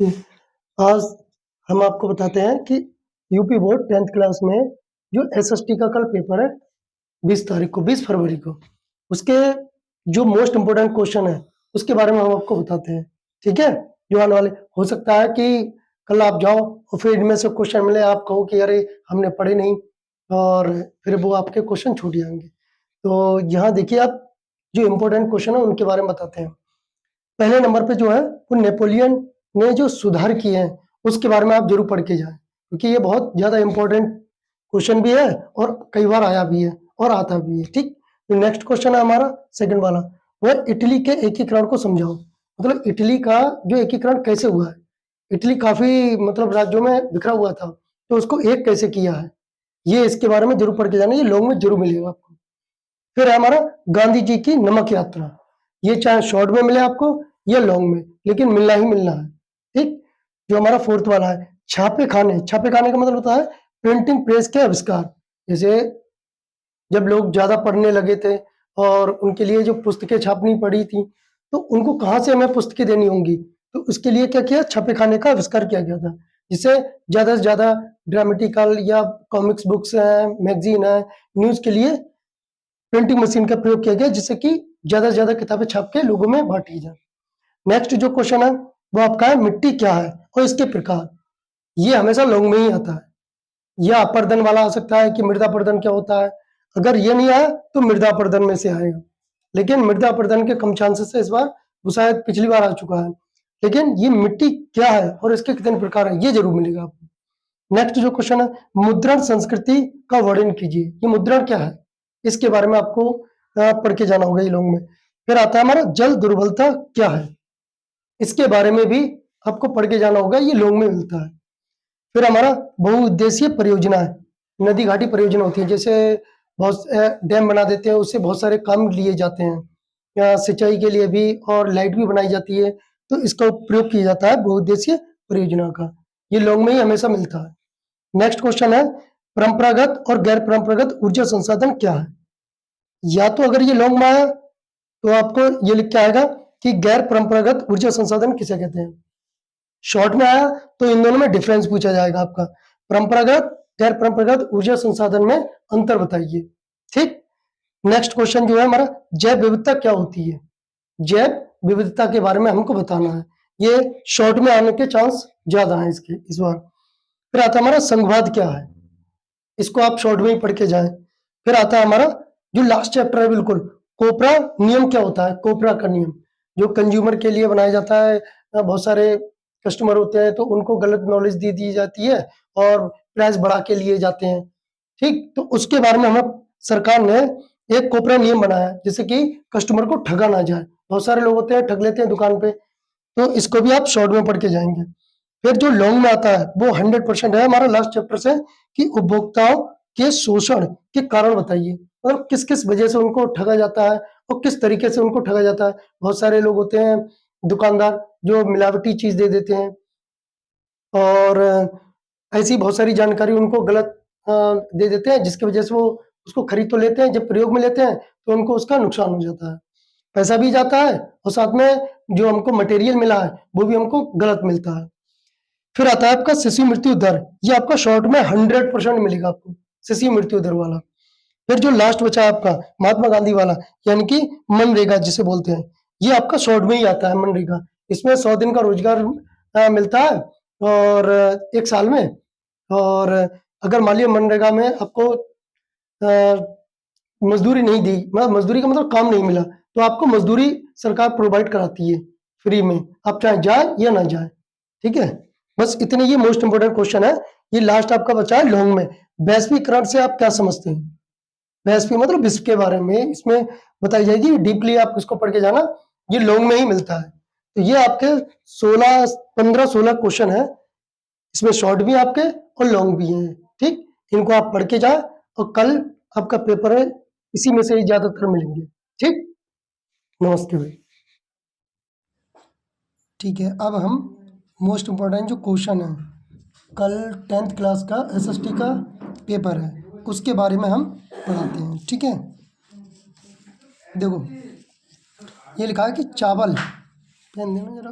आज हम आपको बताते हैं कि यूपी बोर्ड 10th क्लास में जो एसएसटी का कल पेपर है 20 तारीख को 20 फरवरी को उसके जो मोस्ट इम्पोर्टेंट क्वेश्चन है उसके बारे में हम आपको बताते हैं। ठीक है, जो आने वाले हो सकता है कि कल आप जाओ और फिर इनमें से क्वेश्चन मिले, आप कहो कि अरे हमने पढ़े नहीं और फिर वो आपके क्वेश्चन छूट जाएंगे। तो यहाँ देखिए, आप जो इम्पोर्टेंट क्वेश्चन है उनके बारे में बताते हैं। पहले नंबर पे जो है वो नेपोलियन ने जो सुधार किए हैं उसके बारे में आप जरूर पढ़ के जाएं, क्योंकि ये बहुत ज्यादा इंपॉर्टेंट क्वेश्चन भी है और कई बार आया भी है और आता भी है। ठीक, तो नेक्स्ट क्वेश्चन है हमारा सेकंड वाला, वह इटली के एकीकरण को समझाओ। मतलब इटली का जो एकीकरण कैसे हुआ है, इटली काफी मतलब राज्यों में बिखरा हुआ था, तो उसको एक कैसे किया है, ये इसके बारे में जरूर पढ़ के जाना, ये लॉन्ग में जरूर मिलेगा आपको। फिर है हमारा गांधी जी की नमक यात्रा, ये चाहे शॉर्ट में मिले आपको या लॉन्ग में, लेकिन मिलना ही मिलना है। ठीक, जो हमारा फोर्थ वाला है छापे खाने, छापे खाने का मतलब होता है प्रिंटिंग प्रेस के आविष्कार। जैसे जब लोग ज्यादा पढ़ने लगे थे और उनके लिए जो पुस्तकें छापनी पड़ी थी, तो उनको कहाँ से हमें पुस्तकें देनी होंगी, तो उसके लिए क्या किया, छापे खाने का आविष्कार किया गया था, जिससे ज्यादा से ज्यादा ड्रामेटिकल या कॉमिक्स बुक्स है, मैगजीन है, न्यूज के लिए प्रिंटिंग मशीन का प्रयोग किया गया, जिससे कि ज्यादा से ज्यादा किताबें छाप के लोगों में बांटी जाए। नेक्स्ट जो क्वेश्चन है वो आपका है मिट्टी क्या है और इसके प्रकार। ये हमेशा लॉन्ग में ही आता है, या अपर्दन वाला आ सकता है कि मृदा अपर्दन क्या होता है। अगर ये नहीं आया तो मृदा अपर्दन में से आएगा, लेकिन मृदा अपर्दन के कम चांसेस है इस बार, वो शायद पिछली बार आ चुका है। लेकिन ये मिट्टी क्या है और इसके कितने प्रकार है ये जरूर मिलेगा आपको। नेक्स्ट जो क्वेश्चन है मुद्रण संस्कृति का वर्णन कीजिए, ये मुद्रण क्या है इसके बारे में आपको पढ़ के जाना होगा ये लॉन्ग में। फिर आता है हमारा जल दुर्बलता क्या है, इसके बारे में भी आपको पढ़ के जाना होगा, ये लॉन्ग में मिलता है। फिर हमारा बहुउद्देशीय परियोजना है, नदी घाटी परियोजना होती है, जैसे बहुत डैम बना देते हैं, उससे बहुत सारे काम लिए जाते हैं, या सिंचाई के लिए भी और लाइट भी बनाई जाती है, तो इसका प्रयोग किया जाता है बहुउद्देशीय परियोजना का, ये लॉन्ग में ही हमेशा मिलता है। नेक्स्ट क्वेश्चन है परंपरागत और गैर परंपरागत ऊर्जा संसाधन क्या है। या तो अगर ये लॉन्ग में आया तो आपको ये लिख के आएगा कि गैर परंपरागत ऊर्जा संसाधन किसे कहते हैं। शॉर्ट में आया तो इन दोनों में डिफरेंस पूछा जाएगा आपका, परंपरागत गैर परंपरागत ऊर्जा संसाधन में अंतर बताइए। ठीक, नेक्स्ट क्वेश्चन जो है हमारा जैव विविधता क्या होती है, जैव विविधता के बारे में हमको बताना है, ये शॉर्ट में आने के चांस ज्यादा है इसके इस बार। फिर आता है हमारा संघवाद क्या है, इसको आप शॉर्ट में ही पढ़ के जाएं। फिर आता है हमारा जो लास्ट चैप्टर है बिल्कुल, कोपरा नियम क्या होता है, कोपरा का नियम जो कंज्यूमर के लिए बनाया जाता है, बहुत सारे कस्टमर होते हैं तो उनको गलत नॉलेज दे दी जाती है और प्राइस बढ़ा के लिए जाते हैं। ठीक, तो उसके बारे में हमें सरकार ने एक कोपरा नियम बनाया है, जिससे कि कस्टमर को ठगा ना जाए, बहुत सारे लोग होते हैं ठग लेते हैं दुकान पे, तो इसको भी आप शॉर्ट में पढ़ के जाएंगे। फिर जो लॉन्ग में आता है वो 100% है हमारा लास्ट चैप्टर से, कि उपभोक्ताओं के शोषण के कारण बताइए, मतलब किस किस वजह से उनको ठगा जाता है और किस तरीके से उनको ठगा जाता है। बहुत सारे लोग होते हैं दुकानदार जो मिलावटी चीज दे देते हैं, और ऐसी बहुत सारी जानकारी उनको गलत दे देते हैं, जिसकी वजह से वो उसको खरीद तो लेते हैं, जब प्रयोग में लेते हैं तो उनको उसका नुकसान हो जाता है, पैसा भी जाता है और साथ में जो हमको मटेरियल मिला है वो भी हमको गलत मिलता है। फिर आता है आपका शिशु मृत्यु दर, ये आपका शॉर्ट में 100% मिलेगा आपको, शिशु मृत्यु दर वाला। फिर जो लास्ट बचा है आपका महात्मा गांधी वाला, यानी कि मनरेगा जिसे बोलते हैं, ये आपका शॉर्ट में ही आता है मनरेगा। इसमें 100 दिन का रोजगार मिलता है और एक साल में, और अगर मान लिया मनरेगा में आपको मजदूरी नहीं दी, मतलब मजदूरी का मतलब काम नहीं मिला, तो आपको मजदूरी सरकार प्रोवाइड कराती है फ्री में, आप चाहे जाए या ना जाए। ठीक है, बस इतने ये मोस्ट इंपोर्टेंट क्वेश्चन है। ये लास्ट आपका बचा है लॉन्ग में, वैश्वीकरण से आप क्या समझते हैं, वैश्वी मतलब विश्व के बारे में इसमें बताई जाएगी, डीपली आप इसको पढ़ के जाना, ये लॉन्ग में ही मिलता है। तो ये आपके 15-16 क्वेश्चन है, इसमें शॉर्ट भी आपके और लॉन्ग भी हैं। ठीक, इनको आप पढ़ के जाए और कल आपका पेपर है, इसी में से ही ज्यादातर मिलेंगे। ठीक, नमस्ते भाई। ठीक है, अब हम मोस्ट इम्पोर्टेंट जो क्वेश्चन है, कल 10th क्लास का एसएसटी का पेपर है, उसके बारे में हम पढ़ाते हैं। ठीक है, देखो ये लिखा है कि चावल, पेन देना जरा,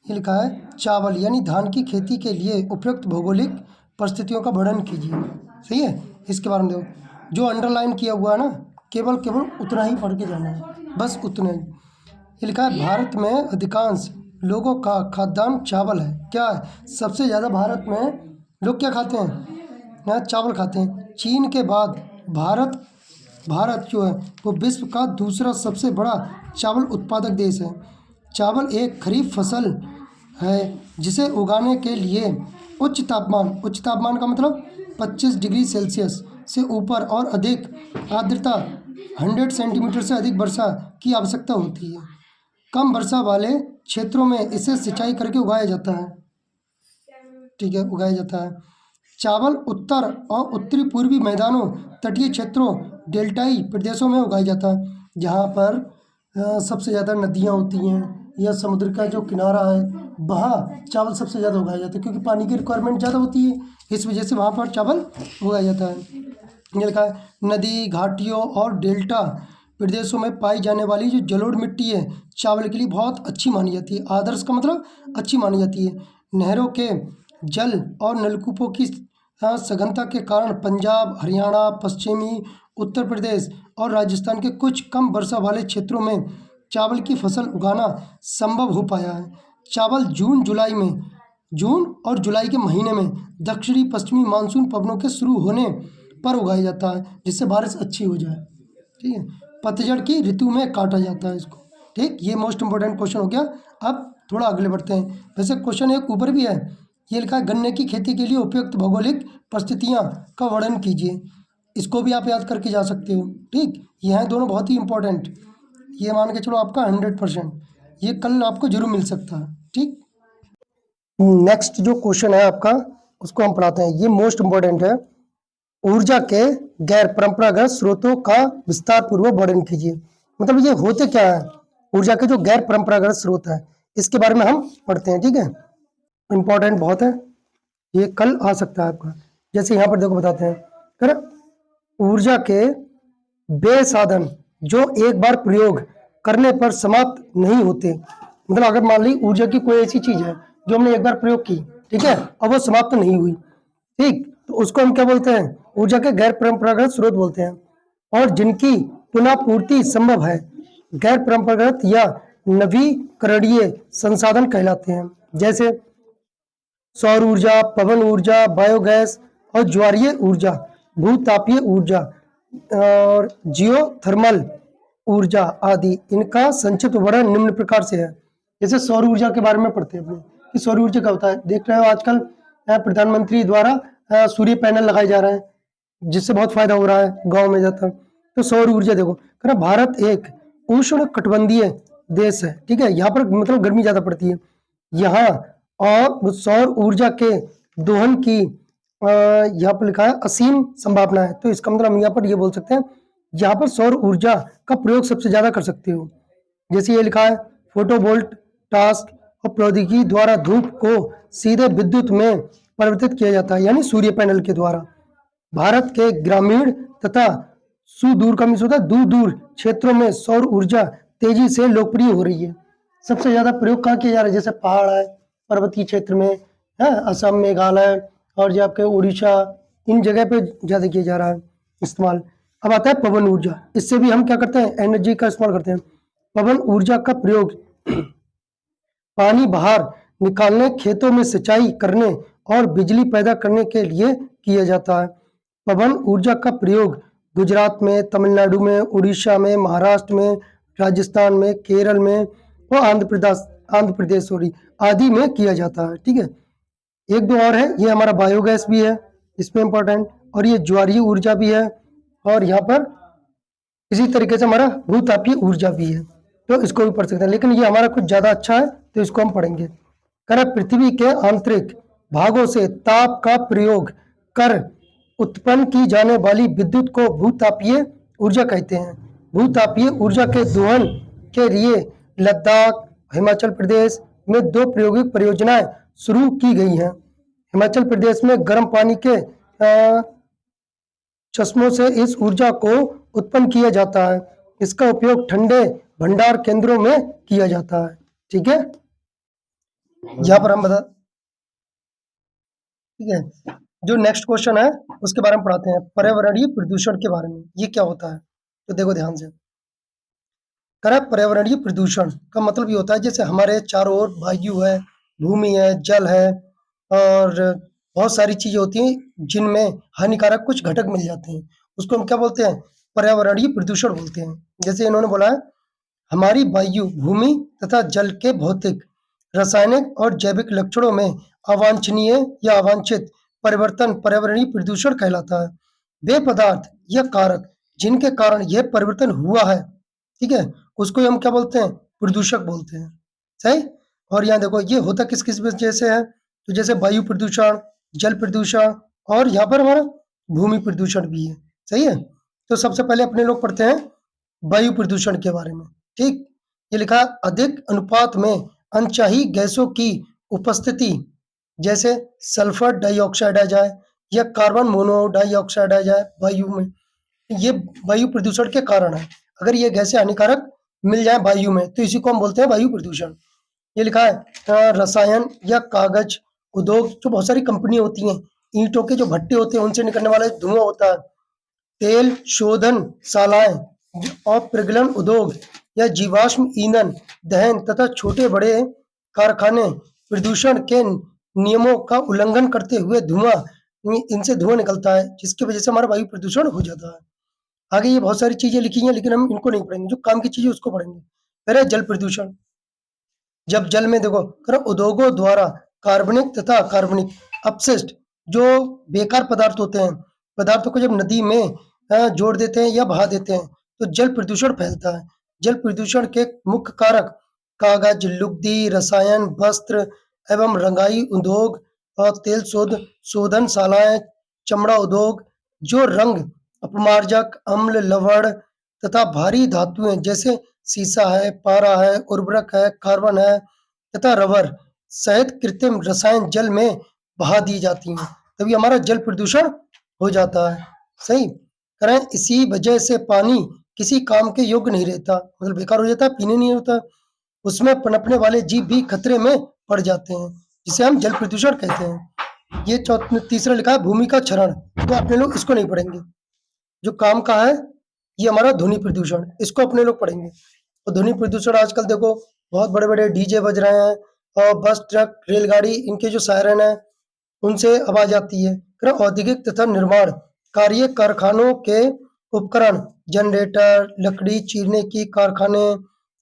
ये लिखा है चावल यानी धान की खेती के लिए उपयुक्त भौगोलिक परिस्थितियों का वर्णन कीजिए। सही है, इसके बारे में देखो, जो अंडरलाइन किया हुआ है ना, केवल उतना ही पढ़ के जाना है, बस उतना ही। ये लिखा है भारत में अधिकांश लोगों का खाद्यान्न चावल है। क्या है, सबसे ज़्यादा भारत में लोग क्या खाते हैं, यहाँ चावल खाते हैं। चीन के बाद भारत जो है वो विश्व का दूसरा सबसे बड़ा चावल उत्पादक देश है। चावल एक खरीफ फसल है जिसे उगाने के लिए उच्च तापमान का मतलब 25 डिग्री सेल्सियस से ऊपर और अधिक आर्द्रता 100 सेंटीमीटर से अधिक वर्षा की आवश्यकता होती है। कम वर्षा वाले क्षेत्रों में इसे सिंचाई करके उगाया जाता है। ठीक है, उगाया जाता है। चावल उत्तर और उत्तरी पूर्वी मैदानों, तटीय क्षेत्रों, डेल्टाई प्रदेशों में उगाया जाता है, जहाँ पर सबसे ज़्यादा नदियाँ होती हैं या समुद्र का जो किनारा है वहाँ चावल सबसे ज़्यादा उगाया जाता है, क्योंकि पानी की रिक्वायरमेंट ज़्यादा होती है, इस वजह से वहाँ पर चावल उगाया जाता है। ये लिखा है नदी, घाटियों और डेल्टा प्रदेशों में पाई जाने वाली जो जलोढ़ मिट्टी है चावल के लिए बहुत अच्छी मानी जाती है। आदर्श का मतलब अच्छी मानी जाती है। नहरों के जल और नलकूपों की सघनता के कारण पंजाब, हरियाणा, पश्चिमी उत्तर प्रदेश और राजस्थान के कुछ कम वर्षा वाले क्षेत्रों में चावल की फसल उगाना संभव हो पाया है। चावल जून और जुलाई के महीने में दक्षिणी पश्चिमी मानसून पवनों के शुरू होने पर उगाया जाता है, जिससे बारिश अच्छी हो जाए। ठीक है, पतझड़ की ऋतु में काटा जाता है इसको। ठीक, ये मोस्ट इंपॉर्टेंट क्वेश्चन हो गया। अब थोड़ा अगले बढ़ते हैं। वैसे क्वेश्चन एक ऊपर भी है, ये लिखा है गन्ने की खेती के लिए उपयुक्त भौगोलिक परिस्थितियाँ का वर्णन कीजिए। इसको भी आप याद करके जा सकते हो। ठीक, ये हैं दोनों बहुत ही इंपॉर्टेंट। ये मान के चलो आपका 100%, ये कल आपको जरूर मिल सकता है। ठीक, नेक्स्ट जो क्वेश्चन है आपका उसको हम पढ़ाते हैं। ये मोस्ट इंपॉर्टेंट है। ऊर्जा के गैर परंपरागत स्रोतों का विस्तार पूर्वक वर्णन कीजिए। मतलब ये होते क्या है, ऊर्जा के जो गैर परंपरागत स्रोत है इसके बारे में हम पढ़ते हैं। ठीक है, इंपॉर्टेंट बहुत है, ये कल आ सकता है आपका। जैसे यहाँ पर देखो बताते हैं, कर ऊर्जा के वे साधन जो एक बार प्रयोग करने पर समाप्त नहीं होते। मतलब अगर मान ली ऊर्जा की कोई ऐसी चीज है जो हमने एक बार प्रयोग की, ठीक है, और वो समाप्त नहीं हुई, ठीक, तो उसको हम क्या बोलते हैं, ऊर्जा के गैर परंपरागत स्रोत बोलते हैं, और जिनकी पुनः पूर्ति संभव है। गैर परंपरागत या नवीकरणीय संसाधन कहलाते हैं, जैसे सौर ऊर्जा, पवन ऊर्जा, बायोगैस और ज्वारीय ऊर्जा, भूतापीय ऊर्जा और जियोथर्मल ऊर्जा आदि। इनका संक्षिप्त वर्णन निम्न प्रकार से है। जैसे सौर ऊर्जा के बारे में पढ़ते हैं अपने कि सौर ऊर्जा क्या होता है। देख रहे हो आजकल प्रधानमंत्री द्वारा सूर्य पैनल लगाए जा रहे हैं, जिससे बहुत फायदा हो रहा है गांव में जाता। तो सौर ऊर्जा देखो, भारत एक उष्ण कटिबंधीय देश है, ठीक है, यहाँ पर मतलब गर्मी ज्यादा पड़ती है यहाँ, और सौर ऊर्जा के दोहन की यहाँ पर लिखा है असीम संभावना है। तो इसका मतलब हम यहाँ पर ये बोल सकते हैं, यहाँ पर सौर ऊर्जा का प्रयोग सबसे ज्यादा कर सकते हो। जैसे ये लिखा है फोटोवोल्ट टास्क और प्रौद्योगिकी द्वारा धूप को सीधे विद्युत में परिवर्तित किया जाता है, यानी सूर्य पैनल के द्वारा। भारत के ग्रामीण तथा दूर दूर क्षेत्रों में सौर ऊर्जा तेजी से लोकप्रिय हो रही है। सबसे ज्यादा प्रयोग कहाँ किया जा रहा है, जैसे पहाड़ है, पर्वतीय क्षेत्र में है, असम, मेघालय और जो आपके उड़ीसा, इन जगह पे ज्यादा किया जा रहा है इस्तेमाल। अब आता है पवन ऊर्जा। इससे भी हम क्या करते हैं, एनर्जी का इस्तेमाल करते हैं। पवन ऊर्जा का प्रयोग पानी बाहर निकालने, खेतों में सिंचाई करने और बिजली पैदा करने के लिए किया जाता है। पवन ऊर्जा का प्रयोग गुजरात में, तमिलनाडु में, उड़ीसा में, महाराष्ट्र में, राजस्थान में, केरल में और आंध्र प्रदेश आदि में किया जाता है। ठीक है, एक दो और है, ये हमारा बायोगैस भी है इसमें इंपॉर्टेंट, और ये ज्वारीय ऊर्जा भी है, और यहाँ पर इसी तरीके से हमारा भूतापीय ऊर्जा भी है, तो इसको भी पढ़ सकते हैं। लेकिन ये हमारा कुछ ज्यादा अच्छा है तो इसको हम पढ़ेंगे। पृथ्वी के आंतरिक भागों से ताप का प्रयोग कर उत्पन्न की जाने वाली विद्युत को भूतापीय ऊर्जा कहते हैं। भूतापीय ऊर्जा के दोहन के लिए लद्दाख, हिमाचल प्रदेश में 2 प्रायोगिक परियोजनाएं शुरू की गई हैं। हिमाचल प्रदेश में गर्म पानी के चश्मों से इस ऊर्जा को उत्पन्न किया जाता है। इसका उपयोग ठंडे भंडार केंद्रों में किया जाता है। ठीक है, यहाँ पर हम बता, ठीक है, जो नेक्स्ट क्वेश्चन है उसके बारे में पढ़ाते हैं, पर्यावरणीय प्रदूषण के बारे में, ये क्या होता है। तो देखो ध्यान से, कह रहा है पर्यावरणीय प्रदूषण का मतलब ये होता है जैसे हमारे चारों ओर वायु है, भूमि है, जल है और बहुत सारी चीजें होती हैं जिनमें हानिकारक कुछ घटक मिल जाते हैं, उसको हम क्या बोलते हैं, पर्यावरणीय प्रदूषण बोलते हैं। जैसे इन्होंने बोला है, हमारी वायु, भूमि तथा जल के भौतिक, रासायनिक और जैविक लक्षणों में अवांछनीय या अवांछित परिवर्तन पर्यावरणीय प्रदूषण कहलाता है। वे पदार्थ या कारक जिनके कारण यह परिवर्तन हुआ है, ठीक है, उसको हम क्या बोलते हैं, प्रदूषक बोलते हैं। सही। और यहाँ देखो ये होता किस किस वजह से है, तो जैसे वायु प्रदूषण, जल प्रदूषण और यहाँ पर हमारा भूमि प्रदूषण भी है। सही है। तो सबसे पहले अपने लोग पढ़ते हैं वायु प्रदूषण के बारे में। ठीक, ये लिखा है, अधिक अनुपात में अनचाही गैसों की उपस्थिति, जैसे सल्फर डाइऑक्साइड आ जाए या कार्बन मोनोडाइऑक्साइड आ जाए वायु में, ये वायु प्रदूषण के कारण है। अगर ये गैसें हानिकारक मिल जाए वायु में तो इसी को हम बोलते हैं वायु प्रदूषण। ये लिखा है, रसायन या कागज उद्योग, जो बहुत सारी कंपनी होती हैं, ईंटों के जो भट्टे होते हैं उनसे निकलने वाला धुआं होता है, तेल शोधन शालाएं और प्रज्वलन उद्योग या जीवाश्म ईंधन दहन तथा छोटे बड़े कारखाने प्रदूषण के नियमों का उल्लंघन करते हुए धुआं, इनसे धुआं निकलता है जिसकी वजह से हमारा वायु प्रदूषण हो जाता है। आगे ये बहुत सारी चीजें लिखी हैं लेकिन हम इनको नहीं पढ़ेंगे, जो काम की चीजें उसको पढ़ेंगे। पहले जल प्रदूषण। जब जल में देखो उद्योगों द्वारा कार्बनिक तथा कार्बनिक अपशिष्ट, जो बेकार पदार्थ होते हैं, पदार्थों को जब नदी में जोड़ देते हैं या बहा देते हैं तो जल प्रदूषण फैलता है। जल प्रदूषण के मुख्य कारक कागज, लुगदी, रसायन, वस्त्र एवं रंगाई उद्योग और तेल शोधन शालाएं, चमड़ा उद्योग, जो रंग अपमार्जक, अम्ल, लवण तथा भारी धातुएं जैसे सीसा है, पारा है, उर्वरक है, कार्बन है तथा रबर सहित कृत्रिम रसायन जल में बहा दी जाती हैं, तभी हमारा जल प्रदूषण हो जाता है। सही। करें, इसी वजह से पानी किसी काम के योग्य नहीं रहता, मतलब बेकार हो जाता है, पीने नहीं होता, उसमें पनपने वाले जीव भी खतरे में पड़ जाते हैं, जिसे हम जल प्रदूषण कहते हैं। ये तीसरा लिखा है भूमि का क्षरण, तो अपने लोग इसको नहीं पढ़ेंगे। जो काम का है ये हमारा ध्वनि प्रदूषण, इसको अपने लोग पढ़ेंगे। तो ध्वनि प्रदूषण आजकल देखो बहुत बड़े बड़े डीजे बज रहे हैं और बस, ट्रक, रेलगाड़ी, इनके जो सायरन है उनसे आवाज आती है। फिर औद्योगिक तथा निर्माण कार्य कारखानों के उपकरण, जनरेटर, लकड़ी चीरने की कारखाने,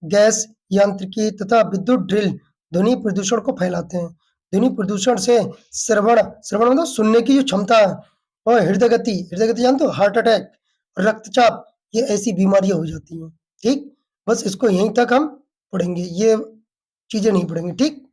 गैस यांत्रिकी तथा विद्युत ड्रिल ध्वनि प्रदूषण को फैलाते हैं। ध्वनि प्रदूषण से श्रवण श्रवण मतलब सुनने की जो क्षमता है, और हृदय गति जानते हो, हार्ट अटैक, रक्तचाप, ये ऐसी बीमारियां हो जाती हैं। ठीक, बस इसको यहीं तक हम पढ़ेंगे, ये चीजें नहीं पढ़ेंगे। ठीक।